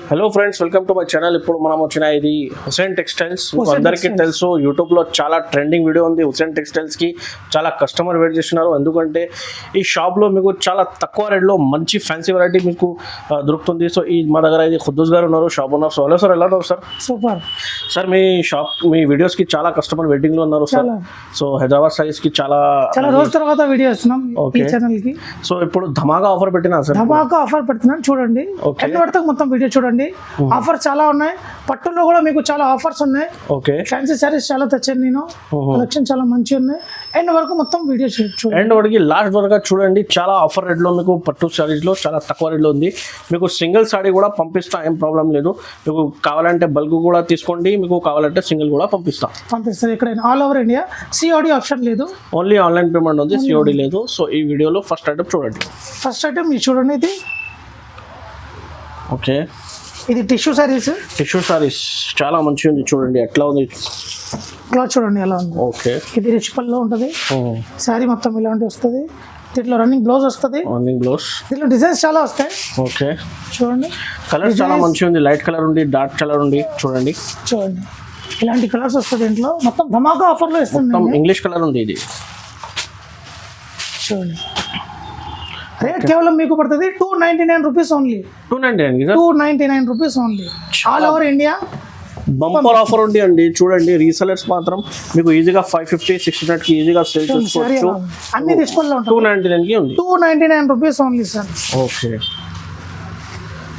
Hello friends, welcome to my channel. ఇప్పుడు మనం వచ్చిన ఇది హుసేన్ టెక్స్టైల్స్. అందరికీ తెలుసు, యూట్యూబ్లో చాలా ట్రెండింగ్ వీడియో ఉంది. హుసేన్ టెక్స్టైల్స్కి చాలా కస్టమర్ వెయిట్ చేస్తున్నారు. ఎందుకంటే ఈ షాప్లో మీకు చాలా తక్కువ రేట్లో మంచి ఫ్యాన్సీ వెరైటీ మీకు దొరుకుతుంది. సో ఈ మా దగ్గర ఇది ఖుద్దూస్ గారు ఉన్నారు, షాప్ ఉన్నారు. సో హలో సార్, ఎలా ఉన్నారు సార్? Super sir. మీ షాప్, మీ వీడియోస్కి చాలా కస్టమర్ వెయిటింగ్లో ఉన్నారు సార్. సో హైదరాబాద్ సైజ్కి చాలా రోజు తర్వాత వీడియో ఇస్తున్నాం ఈ ఛానల్కి. సో ఇప్పుడు ధమాకా ఆఫర్ పెట్టినా సార్? ధమాకా ఆఫర్ పెడుతున్నాను, చూడండి. ఎన్ని పడతాకు మొత్తం వీడియో చూడండి. ఆఫర్ చాలా ఉన్నాయి. పట్టులో కూడా మీకు చాలా ఆఫర్స్ ఉన్నాయి. ఓకే, ఫ్యాన్సీ సారీస్ చాలా తెచ్చాను నేను. కలెక్షన్ చాలా మంచిగా ఉన్నాయి. ఎండ్ వరకు మొత్తం వీడియో చూడండి. ఎండ్ వరకు లాస్ట్ వరకు చూడండి. చాలా ఆఫర్ రేట్లో మీకు పట్టు సారీస్లో చాలా తక్కువ రేట్లో ఉంది. మీకు సింగిల్ సారీ కూడా పంపిస్తా, ఏం ప్రాబ్లం లేదు. మీకు కావాలంటే బల్క్ కూడా తీసుకోండి, మీకు కావాలంటే సింగిల్ కూడా పంపిస్తాను. ఎక్కడైనా all over India. COD option లేదు, ఓన్లీ ఆన్లైన్ పేమెంట్ ఉంది, సిఓడి లేదు. సో ఈ వీడియోలో ఫస్ట్ ఐటమ్ చూడండి. ఫస్ట్ ఐటమ్ ఇది చూడండి. ఇది ఓకే, ఇది టిష్యూ సారీస్. టిష్యూ సారీస్ చాలా మంచిగా ఉంది, చూడండి ఎట్లా ఉంది. క్లాత్ చూడండి ఎలా ఉంది. ఓకే, ఇది రిచ్ పల్లో ఉంటుంది. శారీ మొత్తం ఇలాంటి వస్తుంది. దీంట్లో రన్నింగ్ బ్లౌజ్ వస్తుంది. Running blouse. దీంట్లో డిజైన్స్ చాలా వస్తాయి. ఓకే, చూడండి. కలర్ చాలా మంచిగా ఉంది. లైట్ కలర్ ఉంది, డార్క్ కలర్ ఉంది. చూడండి ఇలాంటి కలర్స్ వస్తుంది. దీంట్లో మొత్తం ధమాకా ఆఫర్లో ఇస్తుంది. ఇంగ్లీష్ కలర్ ఉంది. ఇది చూడండి. రేట్ కేవలం మీకు పడుతుంది 299 rupees only. 299 rupees only. All over India bumper offer ఉంది అండి. చూడండి, రీసెలర్స్ మాత్రం మీకు ఈజీగా 550-600 కి ఈజీగా సేల్ చేసుకోవచ్చు. అన్ని తీసుకోవాలి. 299 కి ఉంది. 299 rupees only sir. Okay,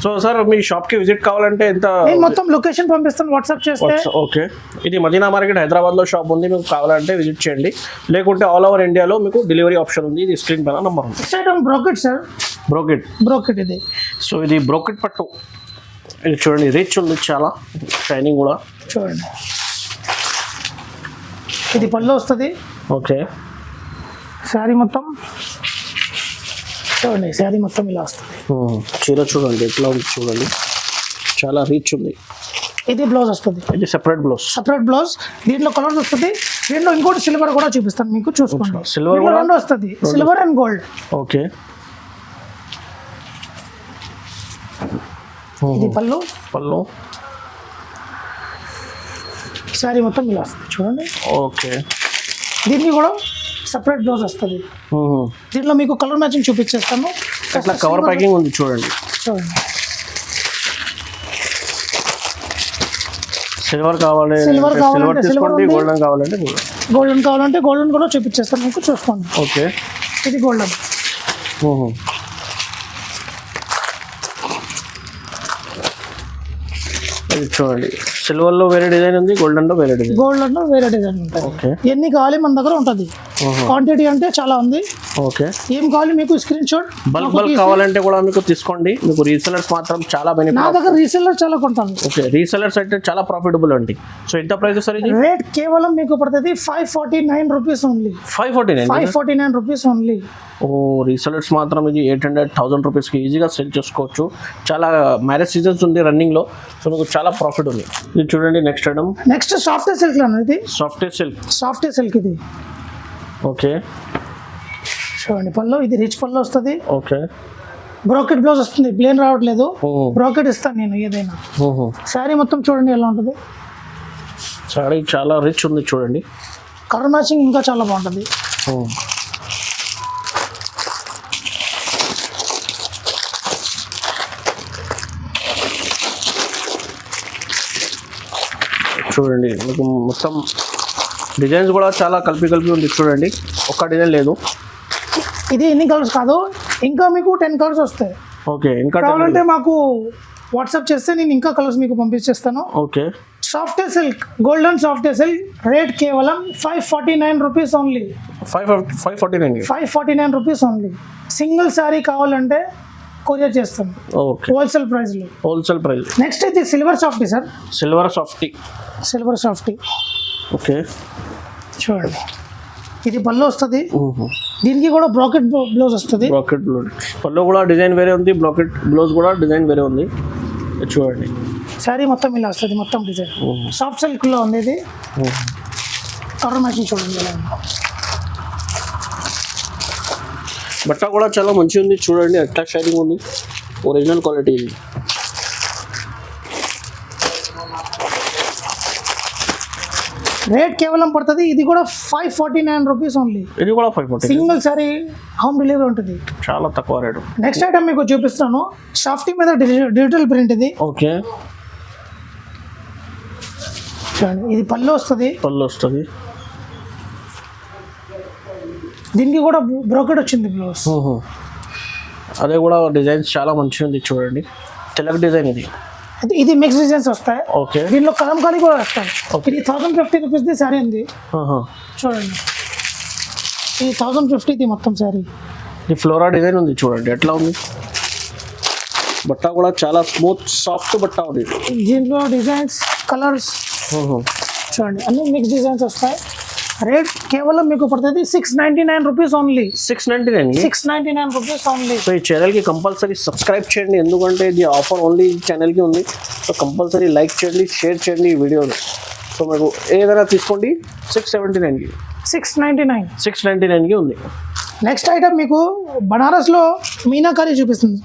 so sir మీ షాప్ కి విజిట్ కావాలంటే ఎంత? మొత్తం లొకేషన్ పంపిస్తాను వాట్సాప్ చేస్తే. ఓకే, ఇది మదీనా మార్కెట్ హైదరాబాద్లో షాప్ ఉంది. మీకు కావాలంటే విజిట్ చేయండి, లేకుంటే ఆల్ ఓవర్ ఇండియాలో మీకు డెలివరీ ఆప్షన్ ఉంది. ఇది స్క్రీన్ పైన నంబర్ ఉంది. బ్రోకెట్ సార్, బ్రోకెట్ ఇది. సో ఇది బ్రోకెట్ పట్టు. ఇది చూడండి, రిచ్ ఉంది, చాలా షైనింగ్ కూడా. చూడండి, ఇది పళ్ళు వస్తుంది. ఓకే, శారీ మొత్తం చూడండి. శారీ మొత్తం ఇలా వస్తుంది. చీర చూడండి ఎట్లా ఉంది, చూడండి చాలా రిచ్ ఉంది. ఇది బ్లౌజ్ వస్తుంది. ఇది సెపరేట్ బ్లౌజ్. దీంట్లో కలర్ వస్తుంది. దీంట్లో ఇంకోటి సిల్వర్ కూడా చూపిస్తాను మీకు, చూసుకోండి. సిల్వర్ కూడా రెండు వస్తుంది, సిల్వర్ అండ్ గోల్డ్. ఓకే, ఇది పళ్ళు. శారీ మొత్తం ఇలా వస్తుంది, చూడండి. ఓకే, దీనికి కూడా సపరేట్ బ్లౌజ్ వస్తుంది. దీంట్లో మీకు కలర్ మ్యాచింగ్ చూపించేస్తాను. ఇట్లా కవర్ ప్యాకింగ్ ఉంది, చూడండి. సిల్వర్ కావాలి, తీసుకోండి. గోల్డెన్ కావాలంటే గోల్డెన్ కూడా చూపించేస్తాను మీకు, చూసుకోండి. ఓకే, ఇది గోల్డెన్. ఇది చూడండి, సిల్వర్లో వేరే డిజైన్ ఉంది, గోల్డెన్లో వేరే డిజైన్ ఉంటుంది. ఓకే, ఎన్ని కావాలి మన దగ్గర ఉంటుంది. క్వాంటిటీ అంటే చాలా ఉంది. ఓకే, ఏం కావాలి మీకు స్క్రీన్ షాట్. బల్క్ కావాలంటే కూడా మీకు తీసుకోండి. మీకు రీసెలర్స్ మాత్రం చాలా బెనిఫిట్. నా దగ్గర రీసెలర్ చాలా కొంటాను. ఓకే, రీసెలర్స్ అయితే చాలా ప్రాఫిటబుల్ అండి. సో ఎంత ప్రైస్ సార్ ఇది? రేట్ కేవలం మీకు పడుతుంది 549 రూపీస్ ఓన్లీ. 549 rupees only. ఓ, రీసెలర్స్ మాత్రం ఇది 800-1000 రూపీస్కి ఈజీగా సెల్ చేసుకోవచ్చు. చాలా మ్యారేజ్ సీజన్స్ ఉంది రన్నింగ్లో, సో మీకు చాలా ప్రాఫిట్ ఉంది. ఇది చూడండి, next item. Next software silk ఇది. సాఫ్ట్వేర్ సిల్క్ ఇది. ఓకే, చూడండి పళ్ళు. ఇది రిచ్ పళ్ళు వస్తుంది. ఓకే, బ్రోకెట్ బ్లౌజ్ వస్తుంది. ప్లేన్ రావట్లేదు, బ్రోకెట్ ఇస్తాను నేను ఏదైనా. శారీ మొత్తం చూడండి ఎలా ఉంటుంది. శారీ చాలా రిచ్ ఉంది, చూడండి. కలర్ మ్యాచింగ్ ఇంకా చాలా బాగుంటుంది. చూడండి, మీకు మొత్తం డిజైన్స్ కూడా చాలా కలిపి ఉంది, చూడండి. ఒక్క డిజైన్ లేదు. ఇది ఎన్ని కలర్స్ కాదు, ఇంకా మీకు 10 కలర్స్ వస్తాయి. ఓకే, ఇంకా కావాలంటే మాకు వాట్సాప్ చేస్తే నేను ఇంకా కలర్స్ మీకు పంపించేస్తాను. Okay, software silk, golden software silk. Rate కేవలం 549 rupees only. 549 rupees only. Single sari కావాలంటే కొరియర్ చేస్తాం. Okay, wholesale price. నెక్స్ట్ ఇది silver softy sir. Silver softy. Okay, చూడండి, ఇది పళ్ళు వస్తుంది. దీనికి కూడా బ్రోకెట్ బ్లౌజ్ వస్తుంది. పళ్ళు కూడా డిజైన్ వేరే ఉంది, బ్రోకెట్ బ్లౌజ్ కూడా డిజైన్ వేరే ఉంది. చూడండి, శారీ మొత్తం ఇలా వస్తుంది, మొత్తం డిజైన్. సాఫ్ట్ సిల్క్లో ఉంది ఇది. కలర్ మ్యాచింగ్ చూడండి ఎలా ఉంది. బట్ట కూడా చాలా మంచిగా ఉంది, చూడండి ఎట్లా షైనింగ్ ఉంది. ఒరిజినల్ క్వాలిటీ ఇది. రేట్ కేవలం పడుతుంది, ఇది కూడా 549 రూపీస్ ఓన్లీ. ఇది కూడా 540. సింగిల్ సారీ హోమ్ డెలివరీ ఉంటుంది. చాలా తక్కువ రేటు. నెక్స్ట్ ఐటమ్ మీకు చూపిస్తాను, సాఫ్టీ మీద డిజిటల్ ప్రింట్ ఇది. ఓకే, చూడండి ఇది పళ్ళు వస్తుంది. దీనికి కూడా బ్రోకెట్ వచ్చింది బ్లౌజ్. అదే కూడా డిజైన్స్ చాలా మంచిగా ఉంది చూడండి, తెలక్ డిజైన్ ఇది. ఇది మిక్స్ డిజైన్స్ వస్తాయి. ఓకే, దీనిలో కలంకారీ కూడా వస్తాయి. ఇది 1050 రూపీస్ది శారీ ఉంది. చూడండి ఇది 1050 మొత్తం శారీ. ఇది ఫ్లోరా డిజైన్ ఉంది చూడండి ఎట్లా ఉంది. బట్ట కూడా చాలా స్మూత్ సాఫ్ట్ బట్ట ఉంది. దీంట్లో డిజైన్స్ కలర్స్ చూడండి అన్ని మిక్స్ డిజైన్స్ వస్తాయి. రేట్ కేవలం మీకు పడుతుంది 699 rupees only. 699 rupees only. So ఈ ఛానల్కి కంపల్సరీ సబ్స్క్రైబ్ చేయండి, ఎందుకంటే ఇది ఆఫర్ ఓన్లీ ఈ ఛానల్కి ఉంది. సో కంపల్సరీ లైక్ చేయండి, షేర్ చేయండి ఈ వీడియోని. సో మీకు ఏదైనా తీసుకోండి 679కి. 699కి ఉంది. నెక్స్ట్ ఐటమ్ మీకు బనారస్లో మీనాకారీ చూపిస్తుంది.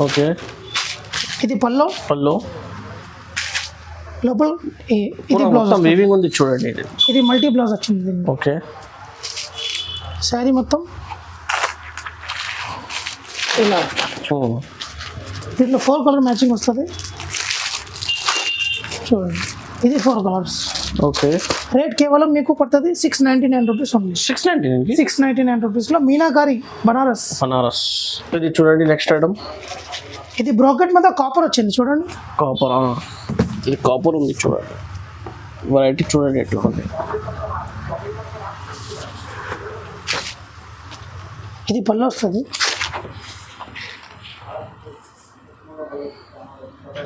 ఓకే, ఇది పల్లో లోపల ఇది బ్లౌజ్ వీవింగ్ ఉంది చూడండి. ఇది మల్టీ బ్లౌజ్ వచ్చింది. ఓకే, శారీ మొత్తం ఇలా. దీంట్లో 4 కలర్ మ్యాచింగ్ వస్తుంది చూడండి. ఇది 4 కలర్స్. ఓకే, రేట్ కేవలం మీకు పడుతుంది 699 రూపీస్ ఓన్లీ. 699 రూపీస్లో మీనాకారీ బనారస్. ఇది చూడండి నెక్స్ట్ ఐటమ్. ఇది బ్రోకెట్ మీద కాపర్ వచ్చింది చూడండి. ఇది కాపర్ ఉంది చూడండి, వెరైటీ చూడండి ఎట్లా ఉంది. ఇది పళ్ళు వస్తుంది.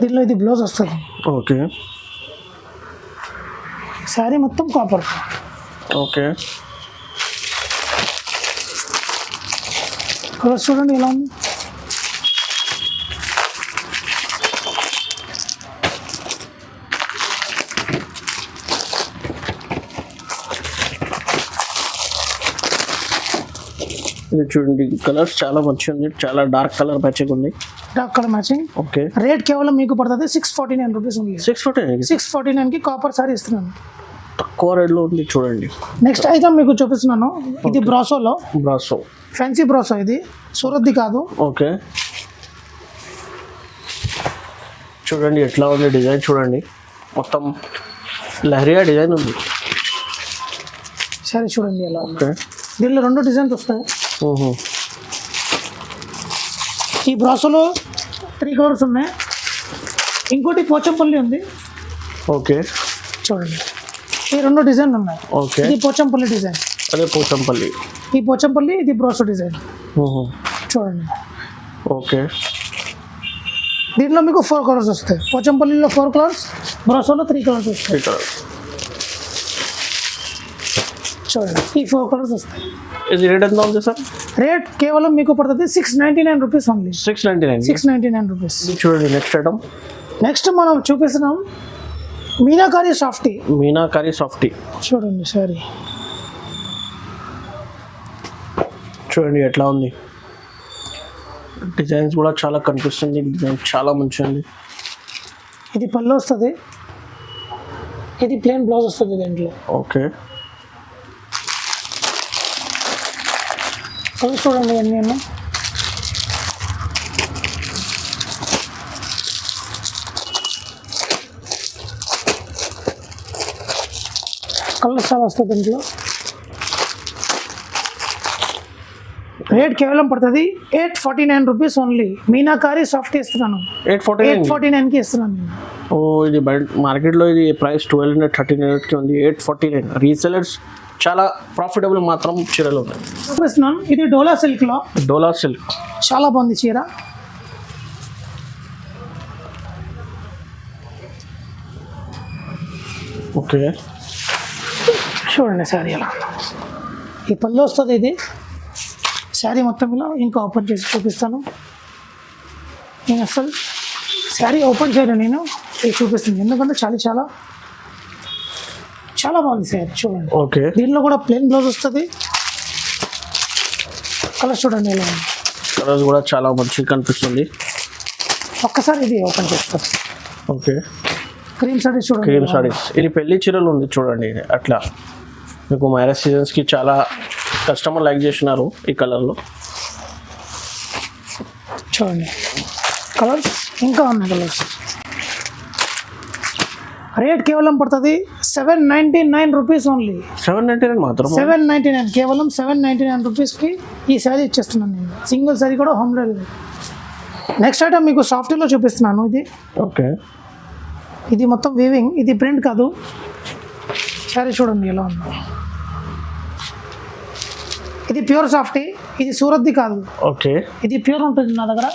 దీనిలో ఇది బ్లౌజ్ వస్తుంది. ఓకే, శారీ మొత్తం కాపర్. ఓకే, కలర్స్ చూడండి ఎలా ఉంది. ఇది చూడండి కలర్స్ చాలా మంచిగా ఉంది, చాలా డార్క్ కలర్ మ్యాచింగ్ ఉంది. ఓకే, రేట్ కేవలం మీకు పడుతుంది 649 రూపీస్ ఉంది. 649కి కాపర్ సారీ ఇస్తున్నాను. తక్కువ రేట్లో ఉంది చూడండి. నెక్స్ట్ ఐటమ్ మీకు చూపిస్తున్నాను, ఇది బ్రాసో ఫ్యాన్సీ బ్రాసో. ఇది సూరత్ది కాదు. ఓకే, చూడండి ఎట్లా ఉంది డిజైన్ చూడండి, మొత్తం లహరియా డిజైన్ ఉంది. సరే చూడండి ఎలా ఉంది. దీనిలో 2 డిజైన్స్ వస్తాయి. ఈ బ్రాసోలో 3 కలర్స్ ఉన్నాయి. ఇంకోటి పోచంపల్లి ఉంది. ఓకే, చూడండి ఈ 2 డిజైన్లు ఉన్నాయి. ఓకే, ఇది పోచంపల్లి డిజైన్. అదే పోచంపల్లి. ఈ పోచంపల్లి, ఇది బ్రాసో డిజైన్. చూడండి. ఓకే, దీంట్లో మీకు 4 కలర్స్ వస్తాయి. పోచంపల్లిలో 4 కలర్స్, బ్రాసోలో 3 కలర్స్ వస్తాయి. చూడండి ఈ 4 కలర్స్ వస్తాయి. ఇది రేట్ ఎంత ఉంది సార్? రేట్ కేవలం మీకు పడుతుంది 699 రూపీస్ ఓన్లీ. 699 రూపీస్. చూడండి నెక్స్ట్ ఐటమ్. నెక్స్ట్ మనం చూపిస్తున్నాం మీనాకారీ సాఫ్టీ. చూడండి సారీ చూడండి ఎట్లా ఉంది. డిజైన్స్ కూడా చాలా కనిపిస్తుంది, డిజైన్ చాలా మంచిగా ఉంది. ఇది పళ్ళు వస్తుంది, ఇది ప్లెయిన్ బ్లౌజ్ వస్తుంది దీంట్లో. ఓకే, కలర్స్ చూడండి అన్నీ ఉన్నాయి. కలర్స్ చాలా వస్తుంది దీంట్లో. రేట్ కేవలం పడుతుంది 849 రూపీస్ ఓన్లీ. మీనాకారీ సాఫ్ట్ ఇస్తున్నాను. 849కి ఇస్తున్నాను నేను. ఇది మార్కెట్లో ఇది ప్రైస్ 1200 1300కి ఉంది. 849 రీసెలర్స్ చాలా ప్రాఫిటబుల్ మాత్రం చీరలు ఉన్నాయి. చూపిస్తున్నాను, ఇది డోలా సిల్క్. చాలా బాగుంది చీర. ఓకే, చూడండి శారీ ఎలా. ఈ పళ్ళు వస్తుంది. ఇది శారీ మొత్తం ఇలా ఇంకా ఓపెన్ చేసి చూపిస్తాను. నేను అసలు శారీ ఓపెన్ చేయను, నేను ఇది చూపిస్తాను, ఎందుకంటే చాలా చాలా బాగుంది శారీ. చూడండి. ఓకే, దీనిలో కూడా ప్లెయిన్ బ్లౌజ్ వస్తుంది. కలర్స్ చూడండి ఎలా ఉంది. కలర్స్ కూడా చాలా మంచిగా కనిపిస్తుంది. ఒక్కసారి ఇది ఓపెన్ చేస్తాను. ఓకే, క్రీమ్ సారీస్ చూడండి. క్రీమ్ సారీస్, ఇది పెళ్లి చీరలు ఉంది చూడండి. ఇది అట్లా మీకు మ్యారేజ్ సీజన్స్కి చాలా కస్టమర్ లైక్ చేసినారు ఈ కలర్లో. చూడండి కలర్స్ ఇంకా ఉన్నాయి కలర్స్. రేట్ కేవలం పడుతుంది 799 రూపీస్ ఓన్లీ. 799 మాత్రం. 799 కేవలం 799 రూపీస్కి ఈ శారీ ఇచ్చేస్తున్నాను నేను. సింగిల్ శారీ కూడా హోమ్ డెలివరీ. నెక్స్ట్ ఐటమ్ మీకు సాఫ్ట్వేర్లో చూపిస్తున్నాను. ఇది ఓకే, ఇది మొత్తం వీవింగ్, ఇది ప్రింట్ కాదు. శారీ చూడండి ఎలా ఉంది. ఇది ప్యూర్ సాఫ్టీ, ఇది సూరత్ది కాదు. ఓకే, ఇది ప్యూర్ ఉంటుంది నా దగ్గర.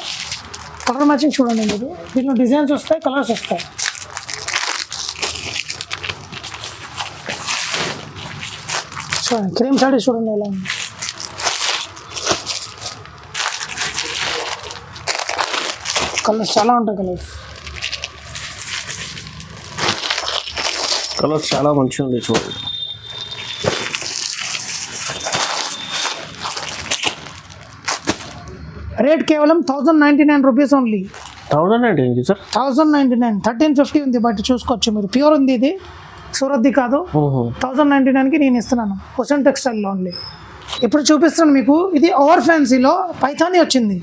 కలర్ మ్యాచింగ్ చూడండి మీరు. దీంట్లో డిజైన్స్ వస్తాయి, కలర్స్ వస్తాయి. చూడండి క్రీమ్ సారీ చూడండి ఎలా ఉంది. కలర్స్ చాలా ఉంటాయి. కలర్స్ చాలా మంచిగా ఉంది చూడండి. రేట్ కేవలం 1099 రూపీస్ ఓన్లీ. 1099 సార్. 1099, 1350 ఉంది, బట్ చూసుకోవచ్చు మీరు. ప్యూర్ ఉంది, ఇది సూరత్ది కాదు. 1099కి నేను ఇస్తున్నాను హుసేన్ టెక్స్టైల్లో ఓన్లీ. ఇప్పుడు చూపిస్తున్నాను మీకు. ఇది ఓవర్ ఫ్యాన్సీలో పైథానీ వచ్చింది.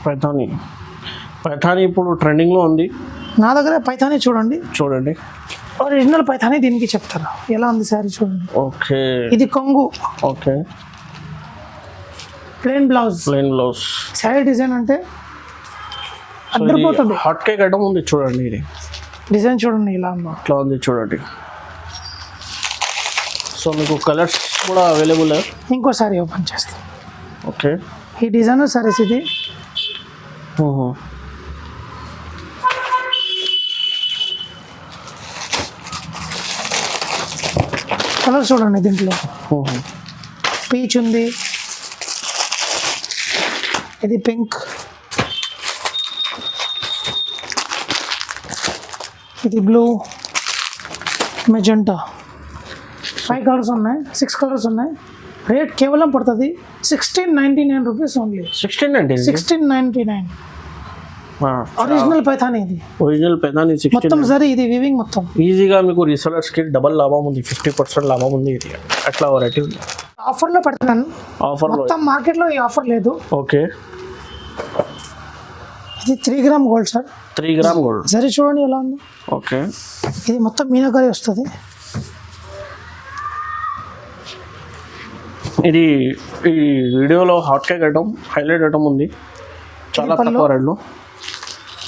పైథానీ ఇప్పుడు ట్రెండింగ్లో ఉంది నా దగ్గర. పైథానీ చూడండి. ఒరిజినల్ పైథానీ దీనికి చెప్తారు. ఎలా ఉంది శారీ చూడండి. ఓకే, ఇది కొంగు. Okay, plain blouse. Sari design అంటే అద్దరిపోతుంది. హాట్ కేక్ ఐటమ్ ఉంది చూడండి. ఇది డిజైన్ చూడండి ఇలా ఉందో. ఇట్లా ఉంది చూడండి. సో మీకు కలర్స్ కూడా అవైలబుల్. ఇంకో సారీ ఓపెన్ చేస్తాం. ఓకే, ఈ డిజైనర్ సారీస్ ఇది. కలర్ చూడండి. దీంట్లో పీచ్ ఉంది, ఇది పింక్, ఇది బ్లూ, మెజెంటా. 5 కలర్స్ ఉన్నాయి, 6 కలర్స్ ఉన్నాయి. రేట్ కేవలం పడుతుంది 1699 రూపీస్ ఓన్లీ. 1699. ఒరిజినల్ పైథానీ ఇది. మొత్తం సరే ఇది వీవింగ్ మొత్తం. ఈజీగా మీకు రీసెలర్స్కి డబల్ లాభం ఉంది, 50% లాభం ఉంది. ఇది అట్లా వెరైటీ ఉంది. ఆఫర్లో పెడతాను. మొత్తం మార్కెట్లో ఈ ఆఫర్ లేదు. ఓకే, ఇది 3 gram gold sir. 3 gram gold. సరే చూడండి ఎలా ఉంది. ఓకే, ఇది మొత్తం మీనాకారి వస్తుంది. ఇది ఈ వీడియోలో hot cake item highlight item ఉంది, చాలా తక్కువ రేట్లో.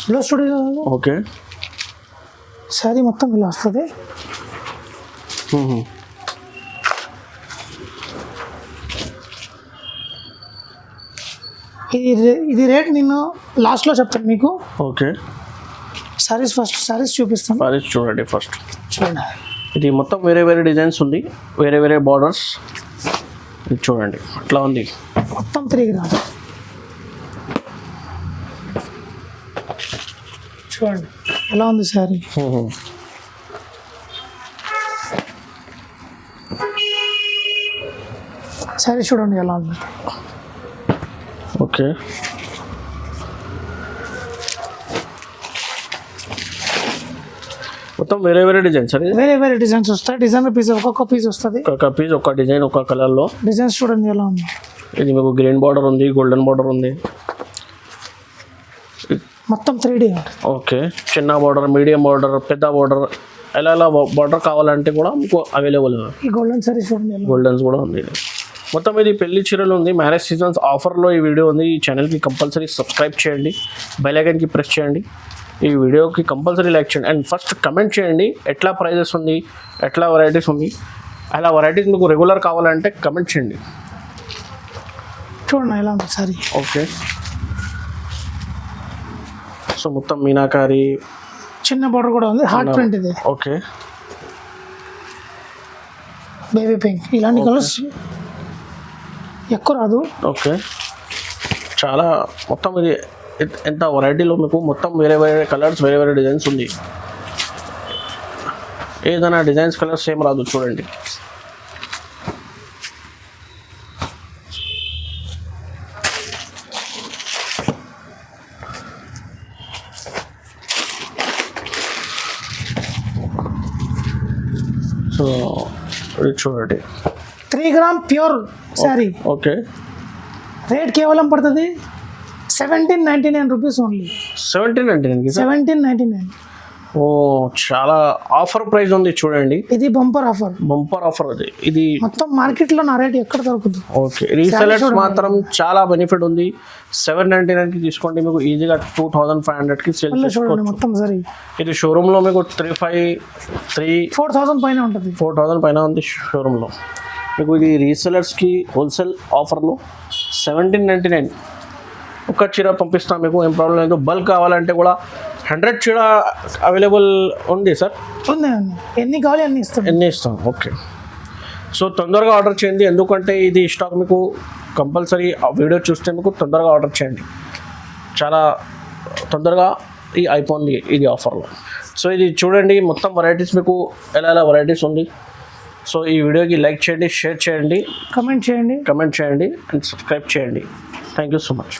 Blue studio. ఓకే, శారీ మొత్తం ఇలా వస్తుంది. ఇది రేట్ నేను లాస్ట్లో చెప్తాను మీకు. ఓకే, శారీస్ చూపిస్తాను. శారీస్ చూడండి ఫస్ట్. చూడండి ఇది మొత్తం వేరే డిజైన్స్ ఉంది, వేరే బార్డర్స్. ఇది చూడండి అట్లా ఉంది. మొత్తం 3 గ్రామ్. చూడండి ఎలా ఉంది శారీ. శారీ చూడండి ఎలా ఉంది. ఓకే, మొత్తం వేరే డిజైన్స్. వేరే డిజైన్స్ వస్తాయి. డిజైనర్ పీస్ ఒక్కొక్క పీస్ వస్తుంది. ఒక డిజైన్ ఒక కలర్లో. డిజైన్స్ చూడండి ఎలా ఉంది. ఇది మీకు గ్రీన్ బార్డర్ ఉంది, గోల్డెన్ బార్డర్ ఉంది. మొత్తం 3D. ఓకే, చిన్న బార్డర్, మీడియం బార్డర్, పెద్ద బార్డర్, ఎలా బార్డర్ కావాలంటే కూడా మీకు అవైలబుల్. ఈ గోల్డెన్ సారీ చూడండి. గోల్డెన్స్ కూడా ఉంది. మొత్తం ఇది పెళ్లి చీరలు ఉంది, మ్యారేజ్ సీజన్స్ ఆఫర్లో ఈ వీడియో ఉంది. ఈ ఛానల్కి కంపల్సరీ సబ్స్క్రైబ్ చేయండి, బెల్ ఐకాన్కి ప్రెస్ చేయండి. ఈ వీడియోకి కంపల్సరీ లైక్ చేయండి అండ్ ఫస్ట్ కమెంట్ చేయండి ఎట్లా ప్రైజెస్ ఉంది, ఎట్లా వెరైటీస్ ఉంది. అలా వెరైటీస్ మీకు రెగ్యులర్ కావాలంటే కమెంట్ చేయండి. చూడండి ఎలా ఉంది సారీ. ఓకే, సో మొత్తం మీనాకారి, చిన్న బార్డర్ కూడా ఉంది, హార్ట్ ప్రింట్ ఇది. ఓకే, బేబీ పింక్, ఇలాంటి కలర్స్ ఎక్కువ రాదు. ఓకే, చాలా మొత్తం ఇది ఎంత వెరైటీలో మీకు మొత్తం వేరే కలర్స్, వేరే డిజైన్స్ ఉంది. ఏదైనా డిజైన్స్ కలర్స్ సేమ్ రాదు చూడండి. సో ఇది చూడండి 3 gram pure sari okay rate కేవలం పడుతుంది 1799 రూపీస్ ఓన్లీ. 1799 1799. ఓ చాలా ఆఫర్ ప్రైస్ ఉంది చూడండి. ఇది బంపర్ ఆఫర్. బంపర్ ఆఫర్ అది. ఇది మొత్తం మార్కెట్లో నా రేట్ ఎక్కడ దొరుకుతుంది. ఓకే రీసెలర్స్ మాత్రం చాలా బెనిఫిట్ ఉంది. 799 కి తీసుకోండి మీకు ఈజీగా 2500 కి సేల్ చేసుకోవచ్చు. మొత్తం సరే ఇది షోరూమ్ లో మీకు 4000 పైన ఉంటుంది. 4000 పైన ఉంది షోరూమ్ లో. మీకు ఇది రీసెలర్స్ కి హోల్సేల్ ఆఫర్ లో 1799 ఒక చీర పంపిస్తాం మీకు, ఏం ప్రాబ్లం లేదు. బల్క్ కావాలంటే కూడా 100 చీర అవైలబుల్ ఉంది సార్. ఉంది ఎన్ని కావాలి అన్ని ఇస్తాం. ఎన్ని ఇస్తాం ఓకే. సో తొందరగా ఆర్డర్ చేయండి, ఎందుకంటే ఇది స్టాక్ మీకు కంపల్సరీ వీడియో చూస్తే మీకు తొందరగా ఆర్డర్ చేయండి. చాలా తొందరగా ఈ అయిపోయింది ఇది ఆఫర్లో. సో ఇది చూడండి మొత్తం వెరైటీస్ మీకు ఎలా వెరైటీస్ ఉంది. సో ఈ వీడియోకి లైక్ చేయండి, షేర్ చేయండి, కమెంట్ చేయండి అండ్ సబ్స్క్రైబ్ చేయండి. Thank you so much.